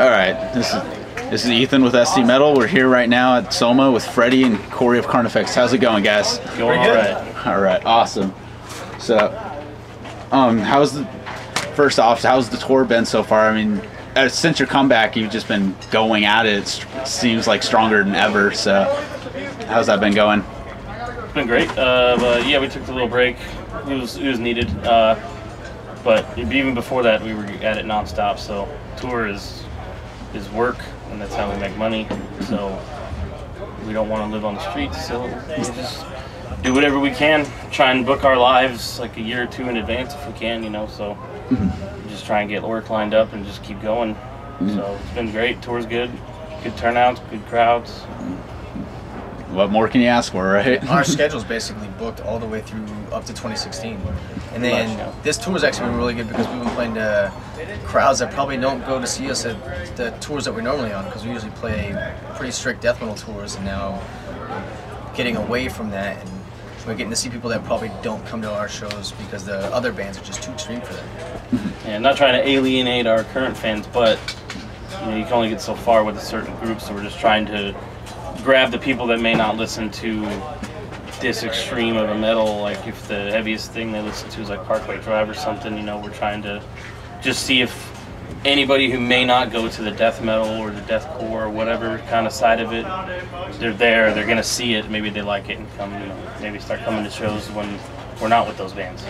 All right, this is Ethan with SDMetal. We're here right now at Soma with Freddie and Cory of Carnifex. How's it going, guys? Going all right. All right, awesome. So, first off, how's the tour been so far? I mean, since your comeback, you've just been going at it. It seems like stronger than ever. So, how's that been going? It's been great. But yeah, we took a little break. It was needed. But even before that, we were at it nonstop. So, tour is work, and that's how we make money. So, we don't want to live on the streets. So, we just do whatever we can. Try and book our lives like a year or two in advance if we can. You know, so. Just try and get work lined up and just keep going. So it's been great. Tour's good. Good turnouts, good crowds. What more can you ask for, right? Our schedule's basically booked all the way through up to 2016. And then this tour's actually been really good because we've been playing to crowds that probably don't go to see us at the tours that we're normally on, because we usually play pretty strict death metal tours, and now getting away from that, and we're getting to see people that probably don't come to our shows because the other bands are just too extreme for them. Yeah, not trying to alienate our current fans, but you know, you can only get so far with a certain group, so we're just trying to grab the people that may not listen to this extreme of a metal. Like if the heaviest thing they listen to is like Parkway Drive or something, you know, we're trying to just see if anybody who may not go to the death metal or the deathcore or whatever kind of side of it, they're gonna see it, maybe they like it and come, you know, maybe start coming to shows when we're not with those bands.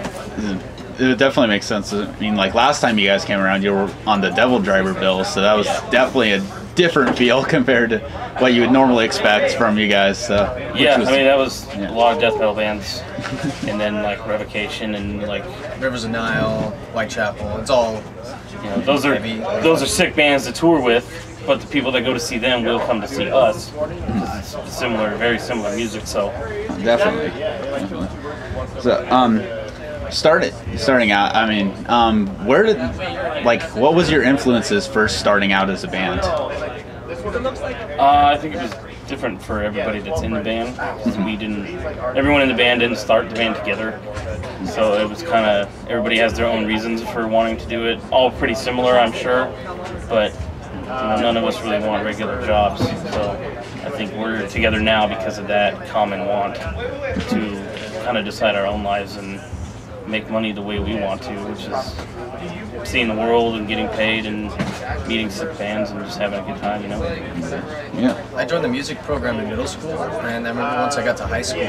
It definitely makes sense. I mean, like last time you guys came around, you were on the Devil Driver bill, so that was definitely a different feel compared to what you would normally expect from you guys. So, yeah, I mean that was a lot of death metal bands, and then like Revocation and like Rivers of Nile, Whitechapel. It's all. You know, those are sick bands to tour with, but the people that go to see them will come to see us because it's similar, very similar music. So definitely. So starting out. I mean, what was your influences first starting out as a band? I think it was different for everybody that's in the band. Everyone in the band didn't start the band together. So it was kind of, everybody has their own reasons for wanting to do it. All pretty similar, I'm sure, but you know, none of us really want regular jobs. So I think we're together now because of that common want to kind of decide our own lives and make money the way we want to, which is seeing the world and getting paid and meeting sick bands and just having a good time, you know? Yeah. I joined the music program in middle school, and I remember once I got to high school,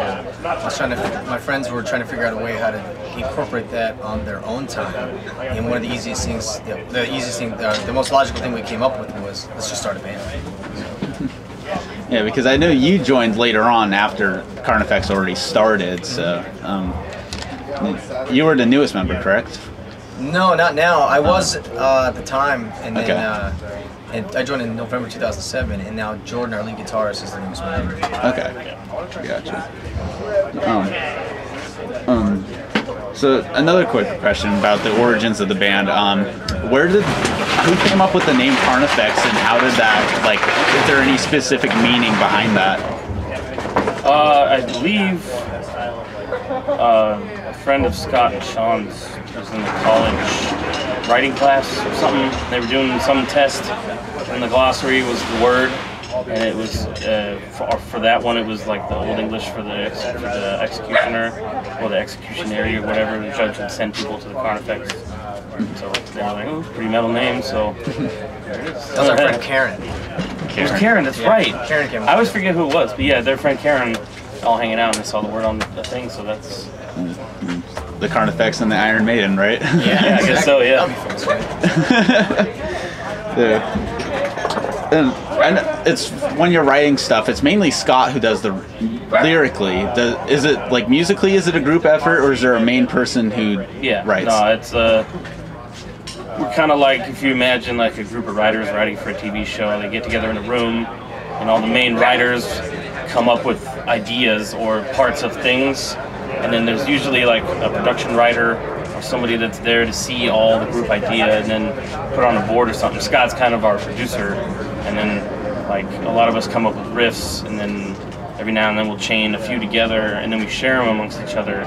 my friends were trying to figure out a way how to incorporate that on their own time. And one of the easiest things, the most logical thing we came up with was, let's just start a band. Yeah, because I know you joined later on after Carnifex already started, so you were the newest member, correct? No, not now. I was at the time, and then and I joined in November 2007, and now Jordan, our lead guitarist, is the newest member. Okay, gotcha. So another quick question about the origins of the band. Who came up with the name Carnifex, and how did that, like, is there any specific meaning behind that? I believe a friend of Scott and Sean's was in the college writing class or something. They were doing some test, and the glossary was the word, and it was for that one it was like the Old English for the executioner or the executionary or whatever. The judge would send people to the Carnifex. So they were like, oh, pretty metal name. So there it is. That was our friend Karen. It was Karen. That's right. Karen came up. I always forget who it was, but yeah, their friend Karen. All hanging out, and they saw the word on the thing, so that's the Carnifex and the Iron Maiden, right? Yeah, I guess so. Yeah. And it's when you're writing stuff, it's mainly Scott who does the lyrically. Is it like musically? Is it a group effort, or is there a main person who writes? No, it's we're kind of like if you imagine like a group of writers writing for a TV show. They get together in a room, and all the main writers come up with ideas or parts of things, and then there's usually like a production writer or somebody that's there to see all the group idea and then put it on a board or something. Scott's kind of our producer, and then like a lot of us come up with riffs, and then every now and then we'll chain a few together, and then we share them amongst each other,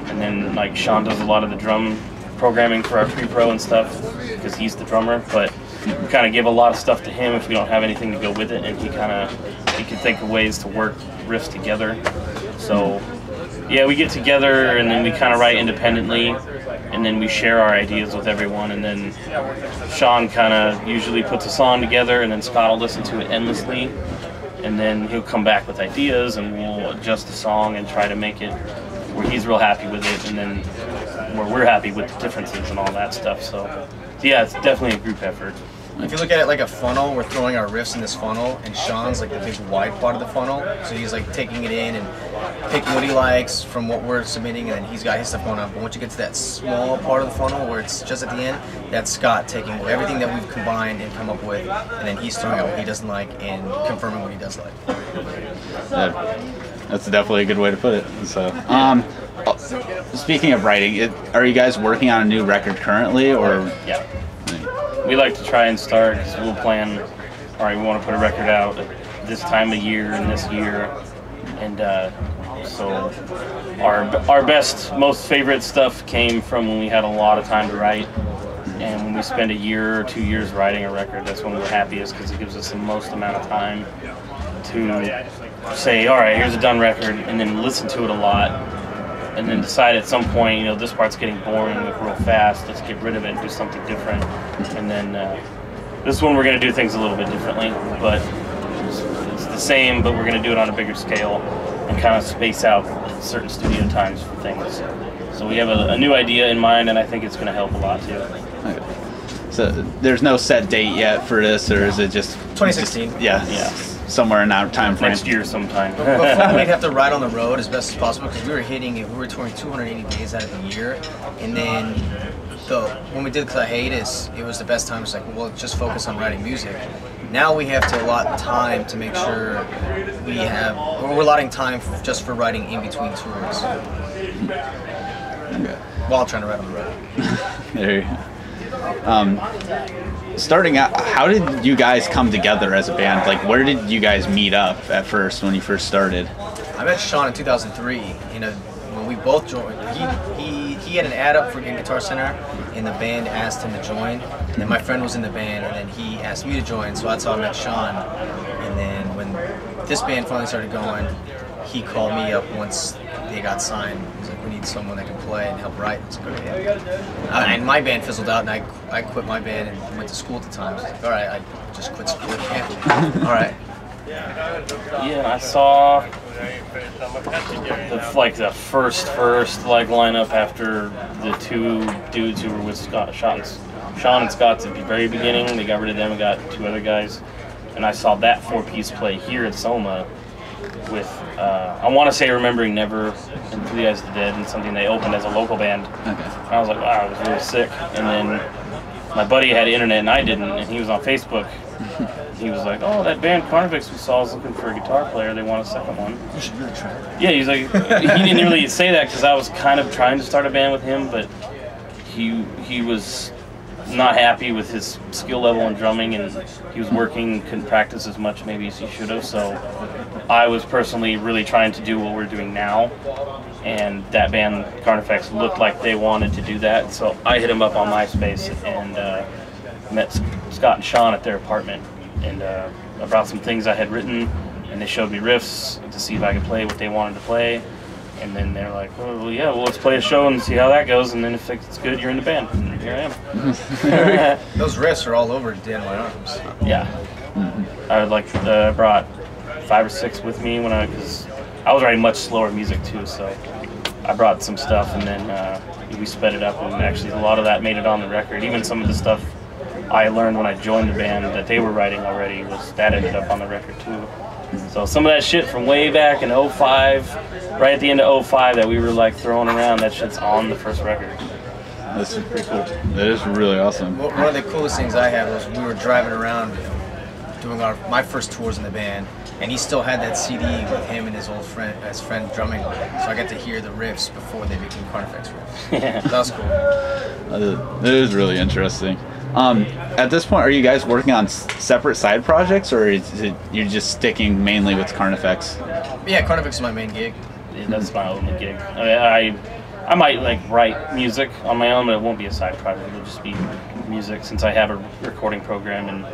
and then like Sean does a lot of the drum programming for our pre-pro and stuff because he's the drummer, but we kind of give a lot of stuff to him if we don't have anything to go with it, and he can think of ways to work riffs together. So yeah, we get together and then we kind of write independently, and then we share our ideas with everyone, and then Sean kind of usually puts a song together, and then Scott will listen to it endlessly, and then he'll come back with ideas, and we'll adjust the song and try to make it where he's real happy with it, and then where we're happy with the differences and all that stuff. So yeah, it's definitely a group effort. If you look at it like a funnel, we're throwing our riffs in this funnel, and Sean's like the big wide part of the funnel. So he's like taking it in and picking what he likes from what we're submitting, and then he's got his stuff going on. But once you get to that small part of the funnel where it's just at the end, that's Scott taking everything that we've combined and come up with, and then he's throwing out what he doesn't like and confirming what he does like. That's definitely a good way to put it. So, speaking of writing, are you guys working on a new record currently, or? Yeah. We like to try and start, because we'll plan, all right, we want to put a record out at this time of year and this year, and so our best, most favorite stuff came from when we had a lot of time to write, and when we spend a year or 2 years writing a record, that's when we're happiest, because it gives us the most amount of time to say, all right, here's a done record, and then listen to it a lot, and then decide at some point, you know, this part's getting boring real fast, let's get rid of it and do something different. And then this one we're going to do things a little bit differently, but it's the same, but we're going to do it on a bigger scale and kind of space out certain studio times for things. So we have a new idea in mind, and I think it's going to help a lot too. Okay. So there's no set date yet for this, or is it just 2016? Yeah. Somewhere in that time frame. Next year sometime. Before we'd have to ride on the road as best as possible, because we were hitting it. We were touring 280 days out of the year, and then when we did the hiatus, it was the best time. It's like, well, just focus on writing music. Now we have to allot time to make sure we're allotting time just for writing in between tours. Okay. While trying to ride on the road. There you go. Starting out, how did you guys come together as a band? Like, where did you guys meet up at first when you first started? I met Sean in 2003. When we both joined, he had an ad up in Guitar Center, and the band asked him to join. And then my friend was in the band, and then he asked me to join. So that's how I met Sean. And then when this band finally started going, he called me up once they got signed. He's like, we need someone that can play and help write. It's like, yeah. And my band fizzled out, and I quit my band and went to school at the time. So I was like, all right, I just quit school. Yeah. All right. Yeah, I saw the first lineup after the two dudes who were with Sean and Scott at the very beginning. They got rid of them and got two other guys, and I saw that four-piece play here at Soma with I want to say Remembering Never and Three Eyes of the Dead, and something they opened as a local band. Okay. And I was like, wow, it was really sick. And then my buddy had internet and I didn't, and he was on Facebook. He was like, oh, that band Carnifex we saw is looking for a guitar player. They want a second one. You should really try it. Yeah, he's like, he didn't really say that because I was kind of trying to start a band with him, but he was not happy with his skill level in drumming, and he was working, couldn't practice as much maybe as he should have. So I was personally really trying to do what we're doing now, and that band Carnifex looked like they wanted to do that. So I hit him up on MySpace and met Scott and Sean at their apartment, and I brought some things I had written, and they showed me riffs to see if I could play what they wanted to play. And then they're like, oh, well, yeah, well, let's play a show and see how that goes, and then if it's good, you're in the band. And here I am. Those riffs are all over Dan My Arms. Yeah. I brought 5 or 6 with me because I was writing much slower music too, so I brought some stuff, and then we sped it up, and actually a lot of that made it on the record. Even some of the stuff I learned when I joined the band that they were writing already, that ended up on the record too. So some of that shit from way back in 05, right at the end of 05 that we were like throwing around, that shit's on the first record. That's pretty cool. That is really awesome. One of the coolest things I had was we were driving around doing my first tours in the band, and he still had that CD with him and his friend drumming on it. So I got to hear the riffs before they became Carnifex riffs. Yeah. That was cool. That is really interesting. At this point, are you guys working on separate side projects, or you're just sticking mainly with Carnifex? Yeah, Carnifex is my main gig. Yeah, that's my only gig. I might like write music on my own, but it won't be a side project. It'll just be music since I have a recording program and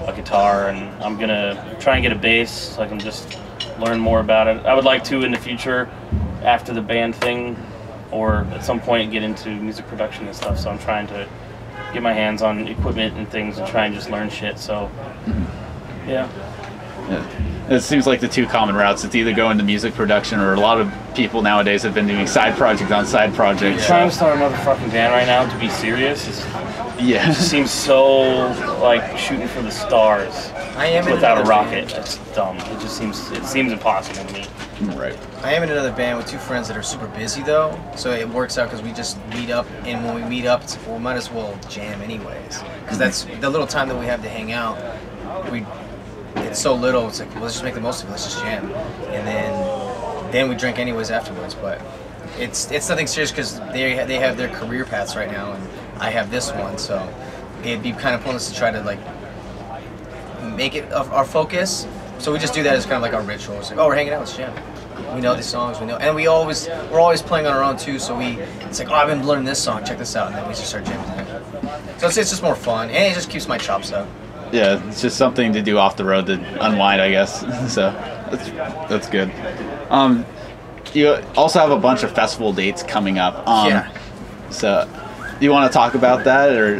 a guitar, and I'm gonna try and get a bass so I can just learn more about it. I would like to in the future, after the band thing, or at some point get into music production and stuff. So I'm trying to get my hands on equipment and things and try and just learn shit. So yeah. It seems like the two common routes. It's either go into music production, or a lot of people nowadays have been doing side project on side project. Trying to start another fucking band right now, to be serious, it just seems so like shooting for the stars without a rocket. That's dumb. It seems impossible to me. Right. I am in another band with 2 friends that are super busy though, so it works out because we just meet up, and when we meet up, we might as well jam anyways, because that's the little time that we have to hang out. It's so little. It's like, let's just make the most of it. Let's just jam, and then we drink anyways afterwards. But it's nothing serious because they have their career paths right now, and I have this one. So it'd be kind of pointless to try to like make it our focus. So we just do that as kind of like our ritual. It's like, oh, we're hanging out, let's jam. We know these songs, we know, and we're always playing on our own too. So it's like, oh, I've been learning this song. Check this out, and then we just start jamming. So it's just more fun, and it just keeps my chops up. Yeah, it's just something to do off the road to unwind, I guess. So that's good. You also have a bunch of festival dates coming up. Yeah. So do you want to talk about that, or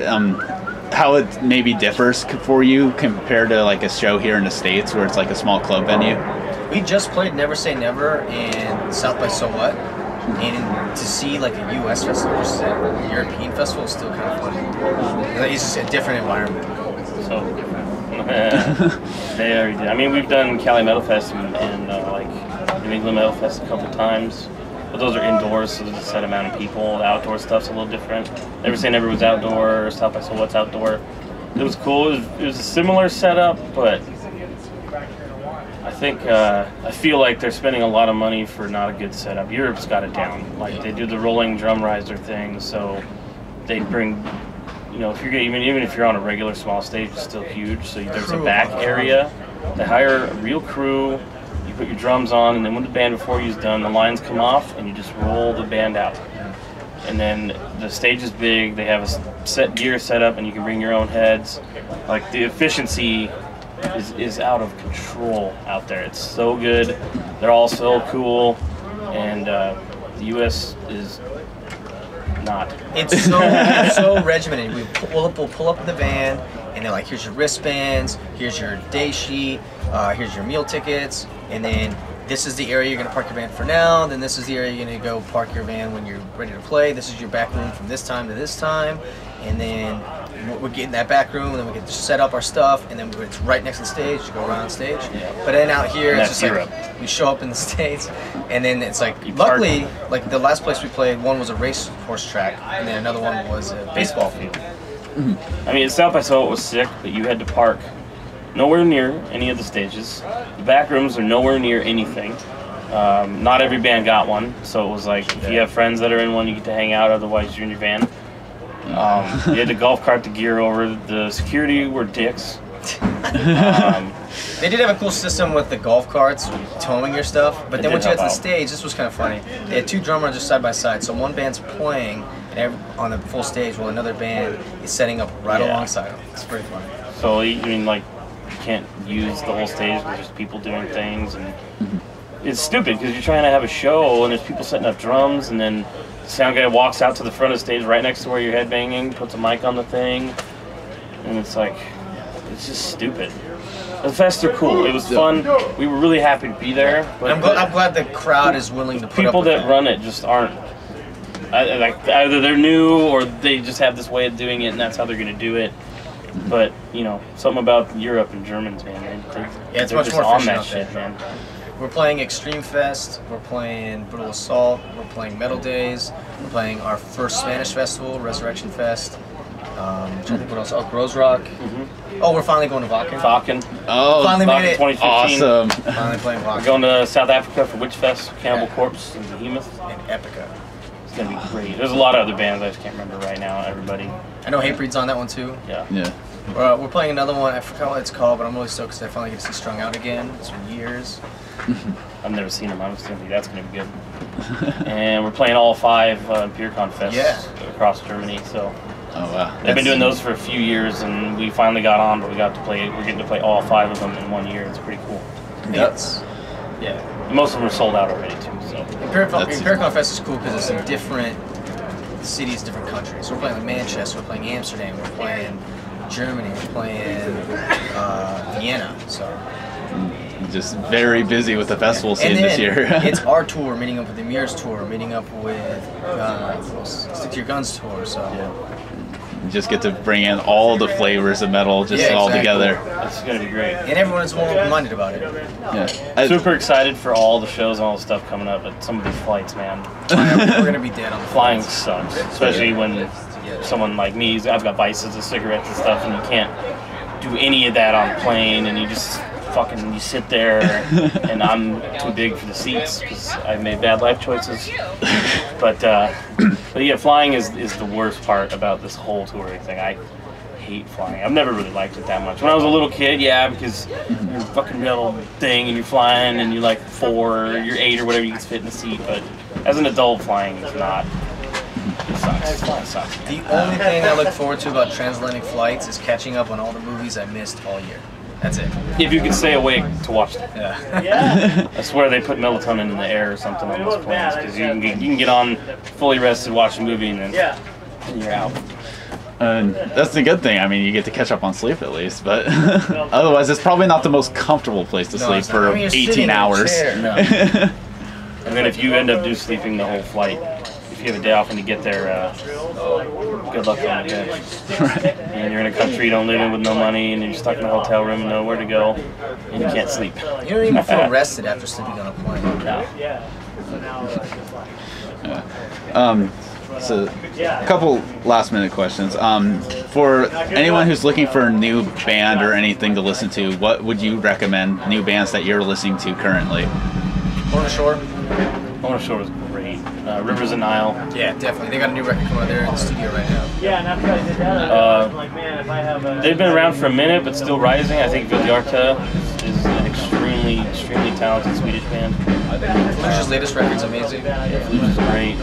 how it maybe differs for you compared to like a show here in the States where it's like a small club venue? We just played Never Say Never in South by So What, and to see like a U.S. festival versus a European festival is still kind of funny. It's just a different environment. So, they already did. I mean, we've done Cali Metal Fest and like New England Metal Fest a couple times, but those are indoors, so there's a set amount of people. The outdoor stuff's a little different. Never Say Never was outdoor. South by So What's outdoor. It was cool. It was a similar setup, but I think I feel like they're spending a lot of money for not a good setup. Europe's got it down. Like they do the rolling drum riser thing, so they bring. You know, if you're even if you're on a regular small stage, it's still huge. So there's a back area. They hire a real crew. You put your drums on, and then when the band before you's done, the lines come off, and you just roll the band out. And then the stage is big. They have a set gear set up, and you can bring your own heads. Like the efficiency is out of control out there. It's so good. They're all so cool, and the U.S. is. Not. It's so regimented. We'll pull up in the van, and they're like, here's your wristbands, here's your day sheet, here's your meal tickets, and then this is the area you're going to park your van for now, then this is the area you're going to go park your van when you're ready to play. This is your back room from this time to this time, and then we get in that back room, and then we get to set up our stuff, and then it's right next to the stage. You go around stage. Yeah. But then out here, it's just Europe. Like we show up in the States, and then it's like, luckily, like the last place we played, one was a racehorse track, and then another one was a baseball field. I mean, South by So It was sick, but you had to park nowhere near any of the stages. The back rooms are nowhere near anything. Not every band got one, so it was like, if you have friends that are in one, you get to hang out, otherwise you're in your van. You had to golf cart the gear over. The security were dicks. They did have a cool system with the golf carts towing your stuff, but then once you got to the stage, this was kind of funny. They had 2 drummers just side by side, so one band's playing on the full stage while another band is setting up right alongside them. It's pretty funny. So I mean, like, you can't use the whole stage because there's people doing things, and it's stupid because you're trying to have a show and there's people setting up drums, and then the sound guy walks out to the front of the stage right next to where you're headbanging, puts a mic on the thing, and it's like, it's just stupid. The fests are cool. It was fun. We were really happy to be there. But I'm glad the crowd is willing to put people up with that run it just aren't. Like either they're new or they just have this way of doing it, and that's how they're going to do it. But you know, something about Europe and Germans, man. It's they're much just more on efficient that shit, man. We're playing Extreme Fest, we're playing Brutal Assault, we're playing Metal Days, we're playing our first Spanish festival, Resurrection Fest. Trying to think what else. Oh, Grows Rock. Oh, we're finally going to Wacken. Wacken. Oh, finally made it. 2015. Awesome. Finally playing Wacken. We're going to South Africa for Witch Fest, Cannibal Corpse, and Behemoth. And Epica. It's going to be great. There's a lot of other bands I just can't remember right now, everybody. I know Hatebreed's on that one too. Yeah. We're playing another one. I forgot what it's called, but I'm really stoked because I finally get to see Strung Out again. It's been years. I've never seen them. I was thinking that's going to be good. And we're playing all 5 PureCon Fests across Germany. So Oh wow! They've been doing those for a few years, and we finally got on, but we're getting to play all 5 of them in 1 year. It's pretty cool. That's yeah. And most of them are sold out already too. So Empirical Fest is cool because it's in different cities, different countries. So we're playing like Manchester, we're playing Amsterdam, we're playing Germany, we're playing Vienna. So just very busy with the festival scene this year. It's our tour, meeting up with Amir's tour, meeting up with Stick to Your Guns tour. So you just get to bring in all the flavors of metal all together. It's gonna be great. And everyone's more open-minded about it. Yeah. Super excited for all the shows and all the stuff coming up, but some of these flights, man. We're gonna be dead on the flying sucks, especially when someone like me, I've got vices of cigarettes and stuff, and you can't do any of that on a plane, and you just you sit there, and I'm too big for the seats because I've made bad life choices. But yeah, flying is the worst part about this whole touring thing. I hate flying. I've never really liked it that much. When I was a little kid, yeah, because you're a fucking metal thing and you're flying and you're like 4 or you're 8 or whatever, you can fit in the seat. But as an adult, flying is not. It sucks. It sucks. The only thing I look forward to about transatlantic flights is catching up on all the movies I missed all year. That's it. If you can stay awake to watch them. Yeah. I swear they put melatonin in the air or something on those planes because you can get on fully rested, watch a movie, and then you're out. And that's the good thing. I mean, you get to catch up on sleep at least, but otherwise, it's probably not the most comfortable place to sleep for 18 hours. No. And then if you end up sleeping the whole flight, if you have a day off and you get there, good luck on the day. And you're in a country you don't live in with no money, and you're stuck in a hotel room and nowhere to go, and you can't sleep. You don't even feel rested after sleeping on a plane. No. So, a couple last-minute questions. For anyone who's looking for a new band or anything to listen to, what would you recommend new bands that you're listening to currently? On the Shore. On the Shore is great. Rivers of Nile. Yeah, definitely. They got a new record coming out there in the studio right now. Yeah, and after I did that, I was like, man, if I have a... They've been around for a minute, but still rising. I think Viljarta is an extremely talented Swedish band. Fluge's latest record's amazing. Fluge is great.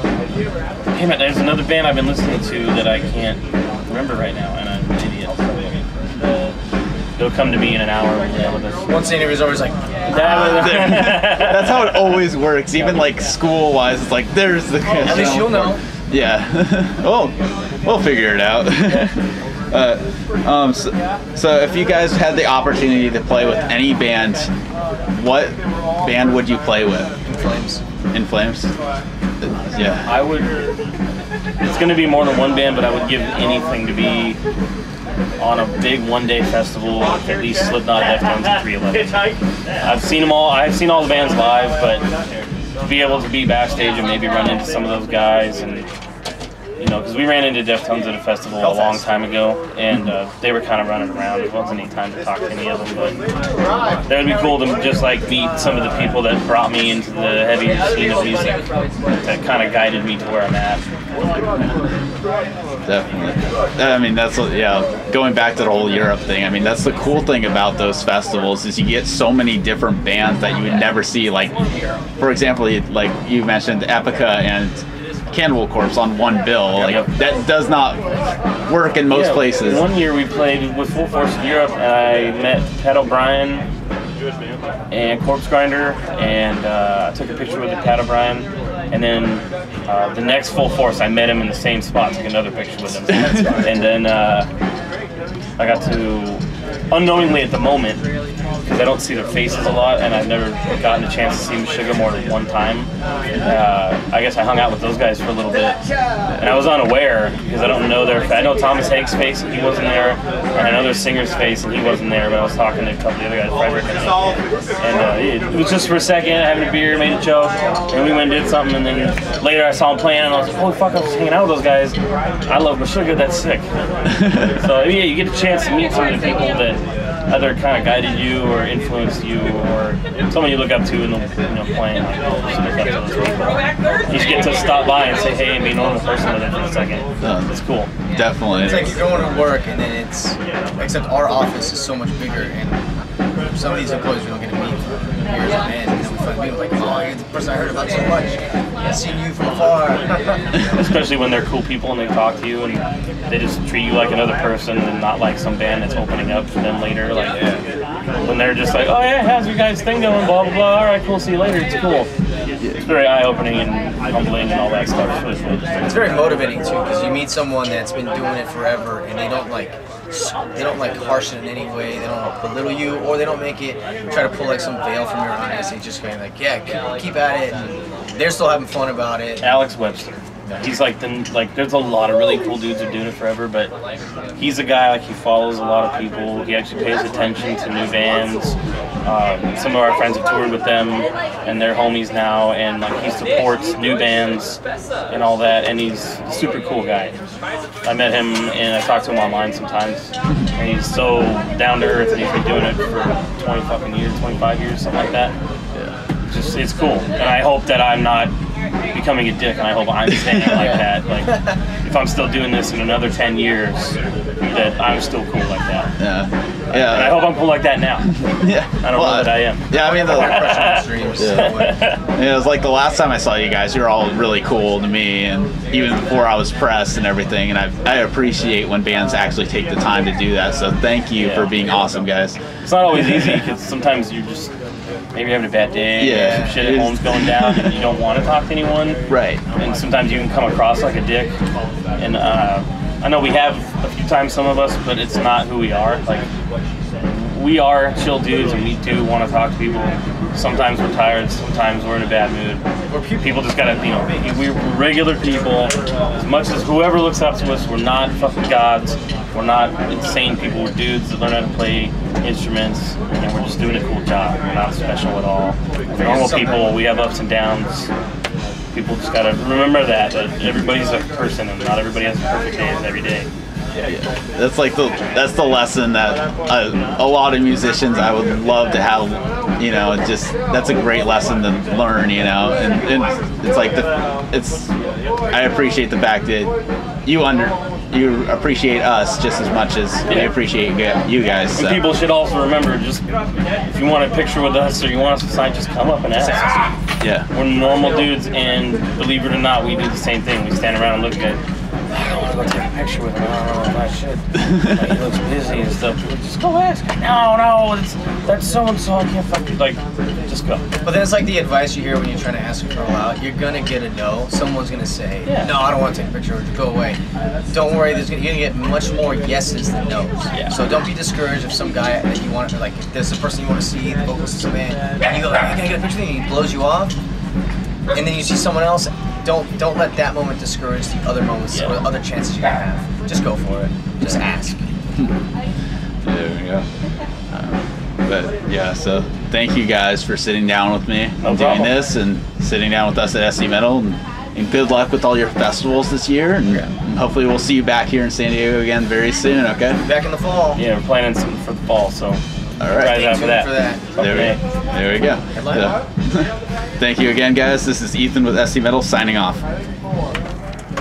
Damn it, there's another band I've been listening to that I can't remember right now, and I'm an idiot. It'll come to me in an hour. Once the interview's over, it's like... That's how it always works. Even like school-wise, it's like, there's the... At least you'll know. Yeah. We'll figure it out. So if you guys had the opportunity to play with any band, what band would you play with? In Flames. In Flames? Yeah. I would... It's going to be more than one band, but I would give anything to be on a big one-day festival with at least Slipknot, Deftones, and 311. I've seen them all. I've seen all the bands live, but to be able to be backstage and maybe run into some of those guys, and because we ran into Deftones at a festival a long time ago, and they were kind of running around. There wasn't any time to talk to any of them, but that would be cool to just like meet some of the people that brought me into the heavy scene of music, that kind of guided me to where I'm at. Definitely. I mean, that's going back to the whole Europe thing. I mean, that's the cool thing about those festivals is you get so many different bands that you would never see. Like, for example, like you mentioned, Epica and Cannibal Corpse on one bill. Like that does not work in most places. One year we played with Full Force in Europe, and I met Pat O'Brien and Corpse Grinder, and I took a picture with Pat O'Brien. And then the next Full Force, I met him in the same spot, took another picture with him. And then I got to, unknowingly at the moment, because I don't see their faces a lot, and I've never gotten a chance to see Meshuggah more than one time. I guess I hung out with those guys for a little bit, and I was unaware because I don't know I know Thomas Haig's face, and he wasn't there, and I know their singer's face, and he wasn't there. But I was talking to a couple of the other guys, Frederick, and it was just for a second, having a beer, made a joke, and we went and did something, and then later I saw him playing, and I was like, holy fuck, I was hanging out with those guys. I love Meshuggah, that's sick. So yeah, you get a chance to meet some of the people that either kind of guided you or influenced you, or someone you look up to in the playing. Like, just look up to those people. You just get to stop by and say hey and be a normal person with it for a second. It's cool. Definitely. It's like you're going to work and then except our office is so much bigger, and some of these employees we don't get to meet for years on end, and then we fun meeting. Like, oh, you're the person I heard about so much. I've seen you from afar. Especially when they're cool people and they talk to you and they just treat you like another person and not like some band that's opening up for them later. Like when they're just like, oh yeah, how's your guys' thing going? Blah blah blah. All right, cool. See you later. It's cool. It's very eye-opening and humbling and all that stuff. It's really fun. It's very motivating too, because you meet someone that's been doing it forever and they don't like harsh it in any way. They don't belittle you, or they don't make it try to pull like some veil from your eyes. They just kind of like, yeah, keep at it. And they're still having fun about it. Alex Webster. He's like there's a lot of really cool dudes who are doing it forever, but he's a guy like he follows a lot of people. He actually pays attention to new bands. Some of our friends have toured with them, and they're homies now. And like he supports new bands and all that. And he's a super cool guy. I met him and I talk to him online sometimes. And he's so down to earth, and he's been doing it for 20 fucking years, 25 years, something like that. Just it's cool, and I hope that I'm not becoming a dick, and I hope I'm staying like that. Like, if I'm still doing this in another 10 years, that I'm still cool like that. Yeah. And I hope I'm cool like that now. Yeah. I don't know that I am. Yeah, I mean, it was like the last time I saw you guys, you were all really cool to me, and even before I was pressed and everything, and I appreciate when bands actually take the time to do that, so thank you for being awesome, guys. It's not always easy, because sometimes you're just maybe having a bad day, some shit at home's going down, and you don't want to talk to anyone. Right. And sometimes you can come across like a dick. And I know we have a few times, some of us, but it's not who we are. Like, we are chill dudes, and we do want to talk to people. Sometimes we're tired, sometimes we're in a bad mood. People just gotta, we're regular people. As much as whoever looks up to us, we're not fucking gods. We're not insane people. We're dudes that learn how to play instruments, and we're just doing a cool job. We're not special at all. We're normal people. We have ups and downs. People just gotta remember that everybody's a person, and not everybody has perfect days every day. That's like that's the lesson that a lot of musicians I would love to have. Just that's a great lesson to learn. And it's like I appreciate the fact that you appreciate us just as much as we appreciate you guys. So. And people should also remember, just if you want a picture with us or you want us to sign, just come up and ask. Yeah. We're normal dudes, and believe it or not, we do the same thing. We stand around and look at it. I don't want to go take a picture with him. I don't know my shit. Like, he looks busy and stuff. Just go ask him. No, that's so and so. I can't fucking just go. But then it's like the advice you hear when you're trying to ask a girl out. You're gonna get a no. Someone's gonna say, no, I don't want to take a picture. Go away. Don't worry. You're gonna get much more yeses than no's. Yeah. So don't be discouraged if some guy that you want, like, if there's a person you want to see, the vocalist of some band, and you go, hey, can I get a picture? And he blows you off, and then you see someone else. Don't let that moment discourage the other moments or the other chances you have. Just go for it. Just ask. There we go. But yeah, so thank you guys for sitting down with me and doing this, and sitting down with us at SDMetal, and good luck with all your festivals this year, and hopefully we'll see you back here in San Diego again very soon. Okay. Back in the fall. Yeah, we're planning something for the fall, so. All right. Stay tuned for that. There we go. Thank you again, guys. This is Ethan with SDMetal signing off.